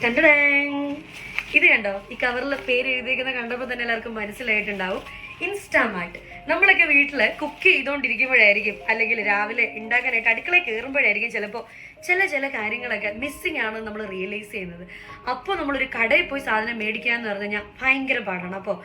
ടണ്ടടേങ്. ഇത് കണ്ടോ, ഈ കവറിൽ പേര് എഴുതിയിരിക്കുന്ന കണ്ടപ്പോൾ തന്നെ എല്ലാവർക്കും മനസ്സിലായിട്ടുണ്ടാവും. ഇൻസ്റ്റാമാർട്ട്. നമ്മളൊക്കെ വീട്ടിൽ കുക്ക് ചെയ്തുകൊണ്ടിരിക്കുമ്പോഴായിരിക്കും, അല്ലെങ്കിൽ രാവിലെ ഉണ്ടാക്കാനായിട്ട് അടുക്കളയിൽ കയറുമ്പോഴായിരിക്കും ചിലപ്പോൾ ചില കാര്യങ്ങളൊക്കെ മിസ്സിങ് ആണെന്ന് നമ്മൾ റിയലൈസ് ചെയ്യുന്നത്. അപ്പോൾ നമ്മളൊരു കടയിൽ പോയി സാധനം മേടിക്കുക എന്ന് പറഞ്ഞു കഴിഞ്ഞാൽ ഭയങ്കര പാടാണ്. അപ്പോൾ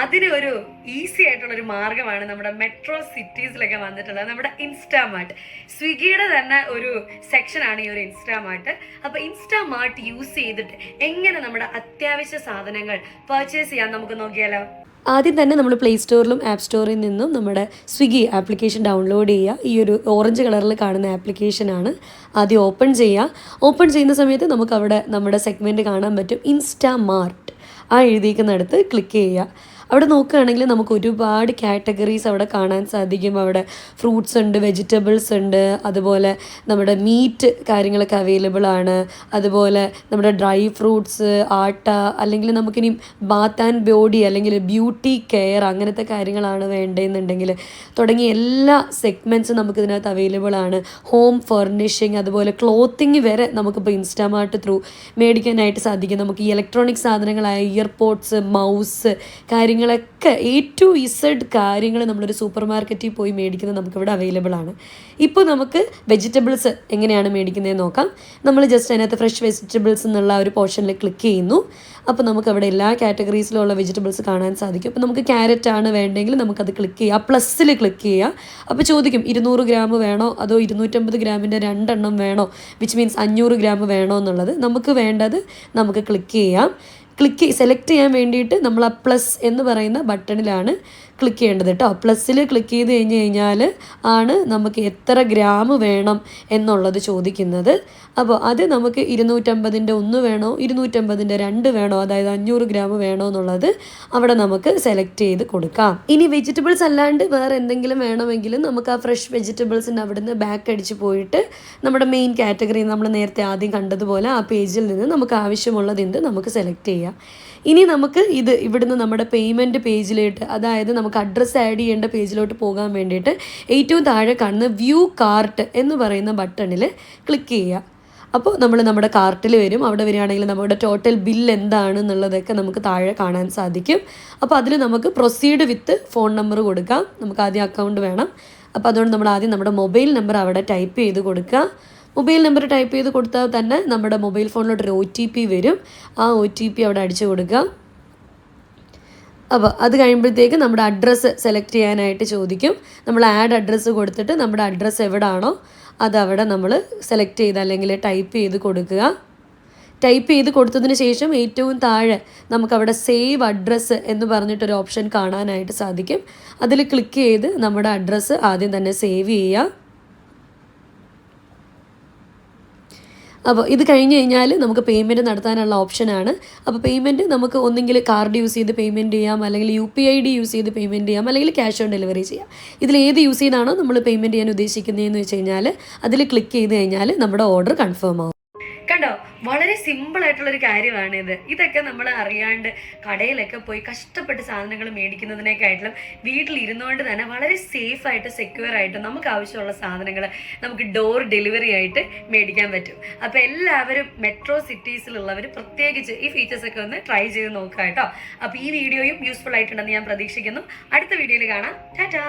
അതിന് ഒരു ഈസി ആയിട്ടുള്ളൊരു മാർഗ്ഗമാണ് നമ്മുടെ മെട്രോ സിറ്റീസിലൊക്കെ വന്നിട്ടുള്ളത് നമ്മുടെ ഇൻസ്റ്റാമാർട്ട്. സ്വിഗ്ഗിയുടെ തന്നെ ഒരു സെക്ഷനാണ് ഈ ഒരു ഇൻസ്റ്റാമാർട്ട്. അപ്പോൾ ഇൻസ്റ്റാമാർട്ട് യൂസ് ചെയ്തിട്ട് എങ്ങനെ നമ്മുടെ അത്യാവശ്യ സാധനങ്ങൾ പർച്ചേസ് ചെയ്യാൻ നമുക്ക് നോക്കിയാലോ. ആദ്യം തന്നെ നമ്മൾ പ്ലേ സ്റ്റോറിലും ആപ്പ് സ്റ്റോറിൽ നിന്നും നമ്മുടെ സ്വിഗ്ഗി ആപ്ലിക്കേഷൻ ഡൗൺലോഡ് ചെയ്യുക. ഈ ഒരു ഓറഞ്ച് കളറിൽ കാണുന്ന ആപ്ലിക്കേഷനാണ്. ആദ്യം ഓപ്പൺ ചെയ്യുന്ന സമയത്ത് നമുക്ക് അവിടെ നമ്മുടെ സെഗ്മെൻറ്റ് കാണാൻ പറ്റും. ഇൻസ്റ്റാമാർട്ട് എഴുതിയിരിക്കുന്നിടത്ത് ക്ലിക്ക് ചെയ്യുക. അവിടെ നോക്കുകയാണെങ്കിൽ നമുക്ക് ഒരുപാട് കാറ്റഗറീസ് അവിടെ കാണാൻ സാധിക്കും. അവിടെ ഫ്രൂട്ട്സ് ഉണ്ട്, വെജിറ്റബിൾസ് ഉണ്ട്, അതുപോലെ നമ്മുടെ മീറ്റ് കാര്യങ്ങളൊക്കെ അവൈലബിൾ ആണ്. അതുപോലെ നമ്മുടെ ഡ്രൈ ഫ്രൂട്ട്സ്, ആട്ട, അല്ലെങ്കിൽ നമുക്കിനി ബാത്ത് ആൻഡ് ബോഡി അല്ലെങ്കിൽ ബ്യൂട്ടി കെയർ അങ്ങനത്തെ കാര്യങ്ങളാണ് വേണ്ടതെന്നുണ്ടെങ്കിൽ തുടങ്ങിയ എല്ലാ സെഗ്മെൻറ്റ്സും നമുക്കിതിനകത്ത് അവൈലബിൾ ആണ്. ഹോം ഫർണിഷിങ്, അതുപോലെ ക്ലോത്തിങ് വരെ നമുക്കിപ്പോൾ ഇൻസ്റ്റാമാർട്ട് ത്രൂ മേടിക്കാനായിട്ട് സാധിക്കും. നമുക്ക് ഈ ഇലക്ട്രോണിക് സാധനങ്ങളായ ഇയർപോഡ്സ്, മൗസ് കാര്യങ്ങളൊക്കെ A to Z കാര്യങ്ങൾ നമ്മളൊരു സൂപ്പർ മാർക്കറ്റിൽ പോയി മേടിക്കുന്നത് നമുക്കിവിടെ അവൈലബിൾ ആണ്. ഇപ്പോൾ നമുക്ക് വെജിറ്റബിൾസ് എങ്ങനെയാണ് മേടിക്കുന്നതെന്ന് നോക്കാം. നമ്മൾ ജസ്റ്റ് അതിനകത്ത് ഫ്രഷ് വെജിറ്റബിൾസ് എന്നുള്ള ഒരു പോർഷനിൽ ക്ലിക്ക് ചെയ്യുന്നു. അപ്പോൾ നമുക്കവിടെ എല്ലാ കാറ്റഗറീസിലുള്ള വെജിറ്റബിൾസ് കാണാൻ സാധിക്കും. അപ്പോൾ നമുക്ക് ക്യാരറ്റ് ആണ് വേണ്ടെങ്കിൽ നമുക്കത് ക്ലിക്ക് ചെയ്യുക, പ്ലസ്സിൽ ക്ലിക്ക് ചെയ്യുക. അപ്പോൾ ചോദിക്കും 200 ഗ്രാം വേണോ അതോ 250 ഗ്രാമിൻ്റെ 2 എണ്ണം വേണോ, വിച്ച് മീൻസ് 500 ഗ്രാം വേണോ എന്നുള്ളത്. നമുക്ക് വേണ്ടത് നമുക്ക് ക്ലിക്ക് ചെയ്യാം. സെലക്ട് ചെയ്യാൻ വേണ്ടിയിട്ട് നമ്മൾ ആ പ്ലസ് എന്ന് പറയുന്ന ബട്ടണിലാണ് ക്ലിക്ക് ചെയ്യേണ്ടത് കേട്ടോ. പ്ലസ്സിൽ ക്ലിക്ക് ചെയ്ത് കഴിഞ്ഞാൽ ആണ് നമുക്ക് എത്ര ഗ്രാം വേണം എന്നുള്ളത് ചോദിക്കുന്നത്. അപ്പോൾ അത് നമുക്ക് 250-ൻ്റെ 1 വേണോ 250-ൻ്റെ 2 വേണോ, അതായത് 500 ഗ്രാം വേണോ എന്നുള്ളത് അവിടെ നമുക്ക് സെലക്ട് ചെയ്ത് കൊടുക്കാം. ഇനി വെജിറ്റബിൾസ് അല്ലാണ്ട് വേറെ എന്തെങ്കിലും വേണമെങ്കിലും നമുക്ക് ആ ഫ്രഷ് വെജിറ്റബിൾസിൻ്റെ അവിടെ നിന്ന് ബാക്ക് അടിച്ച് പോയിട്ട് നമ്മുടെ മെയിൻ കാറ്റഗറി നമ്മൾ നേരത്തെ ആദ്യം കണ്ടതുപോലെ ആ പേജിൽ നിന്ന് നമുക്ക് ആവശ്യമുള്ളതെന്ത് നമുക്ക് സെലക്ട് ചെയ്യാം. ഇനി നമുക്ക് ഇവിടുന്ന് നമ്മുടെ പേയ്മെൻറ്റ് പേജിലോട്ട്, അതായത് നമുക്ക് അഡ്രസ്സ് ആഡ് ചെയ്യേണ്ട പേജിലോട്ട് പോകാൻ വേണ്ടിയിട്ട് ഏറ്റവും താഴെ കാണുന്ന വ്യൂ കാർട്ട് എന്ന് പറയുന്ന ബട്ടണിൽ ക്ലിക്ക് ചെയ്യുക. അപ്പോൾ നമ്മുടെ കാർട്ടിൽ വരും. അവിടെ വരികയാണെങ്കിൽ നമ്മുടെ ടോട്ടൽ ബില്ല് എന്താണെന്നുള്ളതൊക്കെ നമുക്ക് താഴെ കാണാൻ സാധിക്കും. അപ്പോൾ അതിൽ നമുക്ക് പ്രൊസീഡ് വിത്ത് ഫോൺ നമ്പർ കൊടുക്കാം. നമുക്ക് ആദ്യം അക്കൗണ്ട് വേണം. അപ്പോൾ അതുകൊണ്ട് നമ്മൾ ആദ്യം നമ്മുടെ മൊബൈൽ നമ്പർ അവിടെ ടൈപ്പ് ചെയ്ത് കൊടുക്കുക. മൊബൈൽ നമ്പർ ടൈപ്പ് ചെയ്ത് കൊടുത്താൽ തന്നെ നമ്മുടെ മൊബൈൽ ഫോണിലോട്ടൊരു OTP വരും. ആ OTP അവിടെ അടിച്ചു കൊടുക്കുക. അപ്പോൾ അത് കഴിയുമ്പോഴത്തേക്ക് നമ്മുടെ അഡ്രസ്സ് സെലക്ട് ചെയ്യാനായിട്ട് ചോദിക്കും. നമ്മൾ ആഡ് അഡ്രസ്സ് കൊടുത്തിട്ട് നമ്മുടെ അഡ്രസ്സ് എവിടെയാണോ അതവിടെ നമ്മൾ സെലക്ട് ചെയ്ത് അല്ലെങ്കിൽ ടൈപ്പ് ചെയ്ത് കൊടുക്കുക. ടൈപ്പ് ചെയ്ത് കൊടുത്തതിന് ശേഷം ഏറ്റവും താഴെ നമുക്കവിടെ സേവ് അഡ്രസ്സ് എന്ന് പറഞ്ഞിട്ടൊരു ഓപ്ഷൻ കാണാനായിട്ട് സാധിക്കും. അതിൽ ക്ലിക്ക് ചെയ്ത് നമ്മുടെ അഡ്രസ്സ് ആദ്യം തന്നെ സേവ് ചെയ്യുക. അപ്പോൾ ഇത് കഴിഞ്ഞ് കഴിഞ്ഞാൽ നമുക്ക് പേയ്മെൻറ്റ് നടത്താനുള്ള ഓപ്ഷനാണ്. അപ്പോൾ പേയ്മെൻറ്റ് നമുക്ക് ഒന്നെങ്കിൽ കാർഡ് യൂസ് ചെയ്ത് പേയ്മെൻറ്റ് ചെയ്യാം, അല്ലെങ്കിൽ UPI യൂസ് ചെയ്ത് പേയ്മെൻറ്റ് ചെയ്യാം, അല്ലെങ്കിൽ ക്യാഷ് ഓൺ ഡെലിവറി ചെയ്യാം. ഇതിലേത് യൂസ് ചെയ്താണോ നമ്മൾ പേയ്മെൻറ്റ് ചെയ്യാൻ ഉദ്ദേശിക്കുന്നതെന്ന് വെച്ച് കഴിഞ്ഞാൽ അതിൽ ക്ലിക്ക് ചെയ്ത് കഴിഞ്ഞാൽ നമ്മുടെ ഓർഡർ കൺഫേം ആവും. കണ്ടോ, വളരെ സിമ്പിൾ ആയിട്ടുള്ളൊരു കാര്യമാണിത്. ഇതൊക്കെ നമ്മൾ അറിയാണ്ട് കടയിലൊക്കെ പോയി കഷ്ടപ്പെട്ട് സാധനങ്ങൾ മേടിക്കുന്നതിനേക്കായിട്ടും വീട്ടിലിരുന്നുകൊണ്ട് തന്നെ വളരെ സേഫായിട്ട് സെക്യൂർ ആയിട്ട് നമുക്ക് ആവശ്യമുള്ള സാധനങ്ങൾ നമുക്ക് ഡോർ ഡെലിവറി ആയിട്ട് മേടിക്കാൻ പറ്റും. അപ്പോൾ എല്ലാവരും മെട്രോ സിറ്റീസിലുള്ളവർ പ്രത്യേകിച്ച് ഈ ഫീച്ചേഴ്സൊക്കെ ഒന്ന് ട്രൈ ചെയ്ത് നോക്കുക കേട്ടോ. അപ്പോൾ ഈ വീഡിയോയും യൂസ്ഫുൾ ആയിട്ടുണ്ടെന്ന് ഞാൻ പ്രതീക്ഷിക്കുന്നു. അടുത്ത വീഡിയോയിൽ കാണാം. ടാറ്റാ.